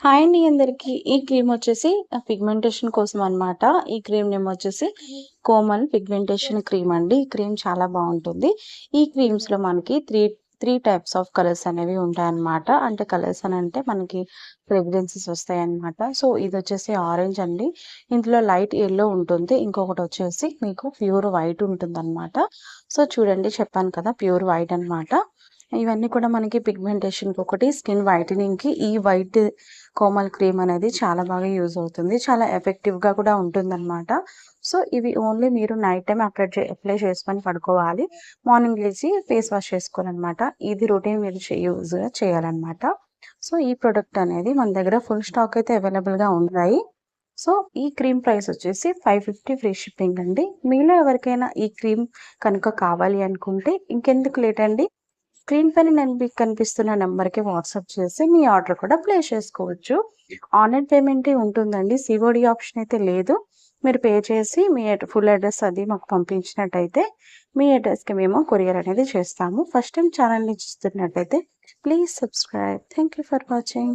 Hi అండి అందరికి. ఈ క్రీమ్ వచ్చేసి పిగ్మెంటేషన్ కోసం అన్నమాట. ఈ క్రీమ్ నేమ్ వచ్చేసి కోమల్ పిగ్మెంటేషన్ క్రీమ్ అండి. ఈ క్రీమ్ చాలా బాగుంటుంది. ఈ క్రీమ్స్ లో మనకి త్రీ టైప్స్ ఆఫ్ కలర్స్ అనేవి ఉంటాయన్నమాట. అంటే కలర్స్ అని అంటే మనకి ఫ్రేగ్రెన్సెస్ వస్తాయి అన్నమాట. సో ఇది వచ్చేసి ఆరెంజ్ అండి. ఇందులో లైట్ ఎల్లో ఉంటుంది. ఇంకొకటి వచ్చేసి మీకు ప్యూర్ వైట్ ఉంటుంది అనమాట. సో చూడండి, చెప్పాను కదా ప్యూర్ వైట్ అన్నమాట. ఇవన్నీ కూడా మనకి పిగ్మెంటేషన్కి ఒకటి, స్కిన్ వైటనింగ్కి ఈ వైట్ కోమల్ క్రీమ్ అనేది చాలా బాగా యూజ్ అవుతుంది. చాలా ఎఫెక్టివ్గా కూడా ఉంటుందన్నమాట. సో ఇవి ఓన్లీ మీరు నైట్ టైం అప్లై చేసుకొని పడుకోవాలి. మార్నింగ్ లేచి ఫేస్ వాష్ చేసుకోవాలన్నమాట. ఇది రొటీన్ మీరు యూజ్గా చేయాలన్నమాట. సో ఈ ప్రొడక్ట్ అనేది మన దగ్గర ఫుల్ స్టాక్ అయితే అవైలబుల్గా ఉన్నాయి. సో ఈ క్రీమ్ ప్రైస్ వచ్చేసి 550 ఫ్రీ షిప్పింగ్ అండి. మీలో ఎవరికైనా ఈ క్రీమ్ కనుక కావాలి అనుకుంటే ఇంకెందుకు లేట్ అండి, స్క్రీన్ పైన నేను మీకు కనిపిస్తున్న నెంబర్కి వాట్సాప్ చేసి మీ ఆర్డర్ కూడా ప్లేస్ చేసుకోవచ్చు. ఆన్లైన్ పేమెంటే ఉంటుందండి, సిఓడి ఆప్షన్ అయితే లేదు. మీరు పే చేసి మీ ఫుల్ అడ్రస్ అది మాకు పంపించినట్టయితే మీ అడ్రస్కి మేము కొరియర్ అనేది చేస్తాము. ఫస్ట్ టైం ఛానల్ని చూస్తున్నట్టయితే please subscribe. Thank you for watching.